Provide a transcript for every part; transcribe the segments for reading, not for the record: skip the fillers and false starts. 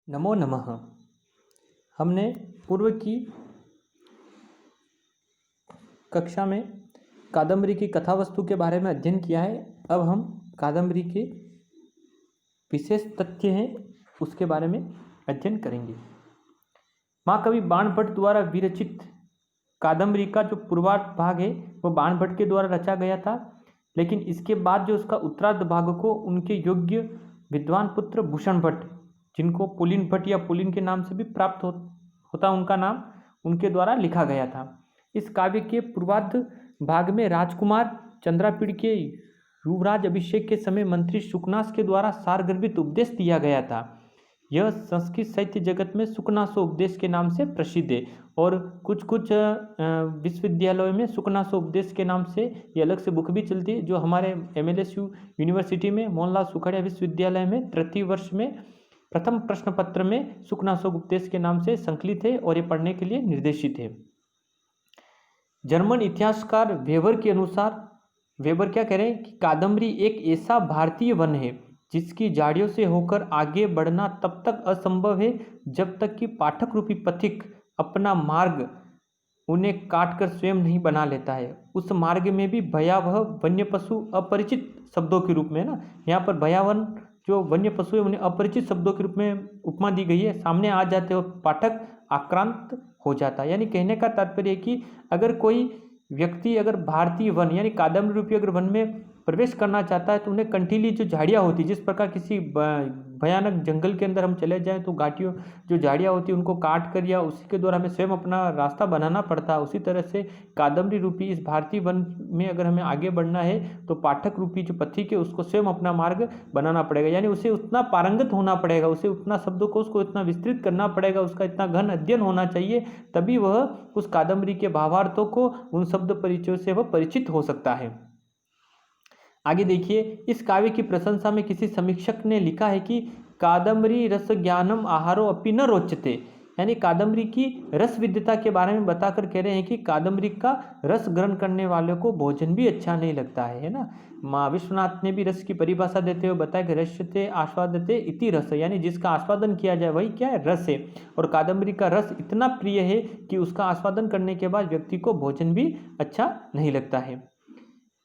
नमो नमः। हमने पूर्व की कक्षा में कादम्बरी की कथा वस्तु के बारे में अध्ययन किया है। अब हम कादम्बरी के विशेष तथ्य हैं उसके बारे में अध्ययन करेंगे। महाकवि बाणभट्ट द्वारा विरचित कादम्बरी का जो पूर्वार्ध भाग है वो बाणभट्ट के द्वारा रचा गया था, लेकिन इसके बाद जो उसका उत्तरार्ध भाग को उनके योग्य विद्वान पुत्र भूषण भट्ट, जिनको पुलिन भट्ट या पुलिन के नाम से भी प्राप्त होता उनका नाम, उनके द्वारा लिखा गया था। इस काव्य के पूर्वार्ध भाग में राजकुमार चंद्रापीड़ के युवराज अभिषेक के समय मंत्री शुकनास के द्वारा सारगर्भित उपदेश दिया गया था। यह संस्कृत साहित्य जगत में सुकनासो उपदेश के नाम से प्रसिद्ध है और कुछ विश्वविद्यालयों में सुकनासो उपदेश के नाम से ये अलग से बुक भी चलती है, जो हमारे MLSU यूनिवर्सिटी में मोहनलाल सुखड़िया विश्वविद्यालय में तृतीय वर्ष में प्रथम प्रश्न पत्र में सुकनासो उपदेश के नाम से संकलित है और ये पढ़ने के लिए निर्देशित है। जर्मन इतिहासकार वेबर के अनुसार, वेबर क्या कह रहे हैं कि कादम्बरी एक ऐसा भारतीय वन है जिसकी झाड़ियों से होकर आगे बढ़ना तब तक असंभव है जब तक कि पाठक रूपी पथिक अपना मार्ग उन्हें काटकर स्वयं नहीं बना लेता है। उस मार्ग में भी भयावह वन्य पशु अपरिचित शब्दों के रूप में, ना यहाँ पर भयावह जो वन्य पशु है उन्हें अपरिचित शब्दों के रूप में उपमा दी गई है, सामने आ जाते हो पाठक आक्रांत हो जाता है। यानी कहने का तात्पर्य है कि अगर कोई व्यक्ति अगर भारतीय वन यानी कादम्बरी रूपी अगर वन में प्रवेश करना चाहता है तो उन्हें कंटीली जो झाड़ियाँ होती, जिस प्रकार किसी भयानक जंगल के अंदर हम चले जाएं तो घाटियों जो झाड़ियाँ होती है उनको काट कर या उसी के द्वारा हमें स्वयं अपना रास्ता बनाना पड़ता है, उसी तरह से कादम्बरी रूपी इस भारतीय वन में अगर हमें आगे बढ़ना है तो पाठक रूपी जो पथिक है उसको स्वयं अपना मार्ग बनाना पड़ेगा। यानी उसे उतना पारंगत होना पड़ेगा, उसे उतना शब्दों को उसको इतना विस्तृत करना पड़ेगा, उसका इतना घन अध्ययन होना चाहिए, तभी वह उस कादम्बरी के भावार्थों को उन शब्द परिचयों से वह परिचित हो सकता है। आगे देखिए, इस काव्य की प्रशंसा में किसी समीक्षक ने लिखा है कि कादम्बरी रस ज्ञानम आहारो अपि न रोचते, यानी कादम्बरी की रस विद्यता के बारे में बताकर कह रहे हैं कि कादम्बरी का रस ग्रहण करने वालों को भोजन भी अच्छा नहीं लगता है ना। माँ विश्वनाथ ने भी रस की परिभाषा देते हुए बताया कि रस्यते आस्वादते इति रस, यानी जिसका आस्वादन किया जाए वही क्या है, रस है। और कादम्बरी का रस इतना प्रिय है कि उसका आस्वादन करने के बाद व्यक्ति को भोजन भी अच्छा नहीं लगता है।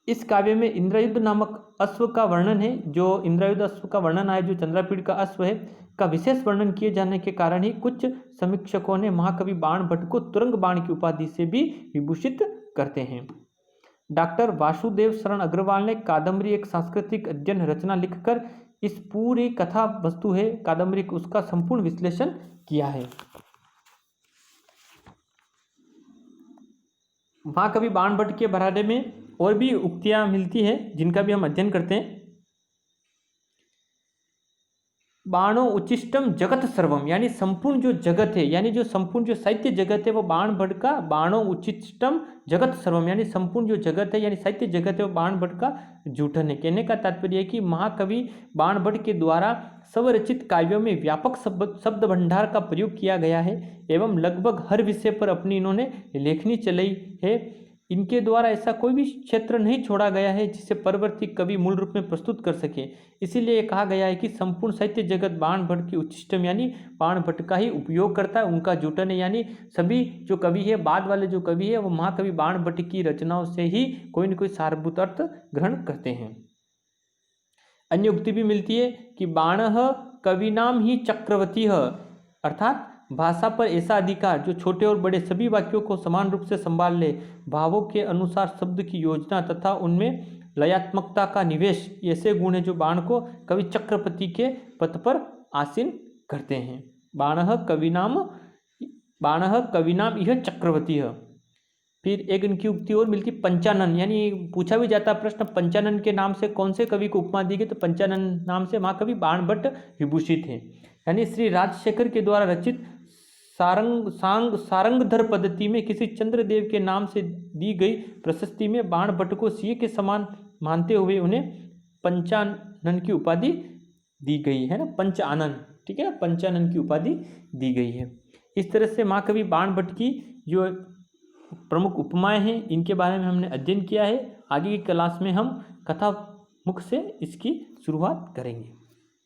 इस काव्य में इंद्रयुद्ध नामक अश्व का वर्णन है, जो इंद्रयुद्ध अश्व का वर्णन है जो चंद्रापीड़ का अश्व है का विशेष वर्णन किए जाने के कारण ही कुछ समीक्षकों ने महाकवि बाणभट्ट को तुरंग बाण की उपाधि से भी विभूषित करते हैं। डॉक्टर वासुदेव शरण अग्रवाल ने कादम्बरी एक सांस्कृतिक अध्ययन रचना लिखकर इस पूरी कथा वस्तु है कादम्बरी उसका संपूर्ण विश्लेषण किया है। महाकवि बाणभट्ट के बारे में और भी उक्तियां मिलती हैं जिनका भी हम अध्ययन करते हैं। बाणो उच्चिष्टम जगत सर्वम, यानी संपूर्ण जो जगत है, यानी जो संपूर्ण जो साहित्य जगत है वो बाणभट्ट का बाणो उच्चिष्टम जगत सर्वम, यानी संपूर्ण जो जगत है यानी साहित्य जगत है वो बाणभट्ट का जूठन है। कहने का तात्पर्य है कि महाकवि बाणभट्ट के द्वारा स्वरचित काव्यों में व्यापक शब्द भंडार का प्रयोग किया गया है एवं लगभग हर विषय पर अपनी इन्होंने लेखनी चलाई है। इनके द्वारा ऐसा कोई भी क्षेत्र नहीं छोड़ा गया है जिसे परवर्ती कवि मूल रूप में प्रस्तुत कर सके। इसीलिए कहा गया है कि संपूर्ण साहित्य जगत बाणभट्ट की उच्चिष्टम यानी बाणभट्ट का ही उपयोग करता है, उनका जूटन है। यानी सभी जो कवि है, बाद वाले जो कवि है वो महाकवि बाणभट्ट की रचनाओं से ही कोई न कोई सारभूत अर्थ ग्रहण करते हैं। अन्य उक्ति भी मिलती है कि बाणः कविनाम ही चक्रवर्ती, अर्थात भाषा पर ऐसा अधिकार जो छोटे और बड़े सभी वाक्यों को समान रूप से संभाल ले, भावों के अनुसार शब्द की योजना तथा उनमें लयात्मकता का निवेश, ऐसे गुण है जो बाण को कवि चक्रवर्ती के पद पर आसीन करते हैं। बाणः कविनाम यह चक्रवर्ती है। फिर एक इनकी उक्ति और मिलती पंचानन, यानी पूछा भी जाता प्रश्न पंचानन के नाम से कौन से कवि को उपमा दी गई, तो पंचानन नाम से महाकवि बाणभट्ट विभूषित है। यानी श्री राजशेखर के द्वारा रचित सारंगधर पद्धति में किसी चंद्रदेव के नाम से दी गई प्रशस्ति में बाणभट्ट को सीए के समान मानते हुए उन्हें पंचानन की उपाधि दी गई है ना, पंच आनन, ठीक है ना, पंचानन की उपाधि दी गई है। इस तरह से महाकवि बाणभट्ट की जो प्रमुख उपमाएं हैं इनके बारे में हमने अध्ययन किया है। आगे की क्लास में हम कथा मुख से इसकी शुरुआत करेंगे।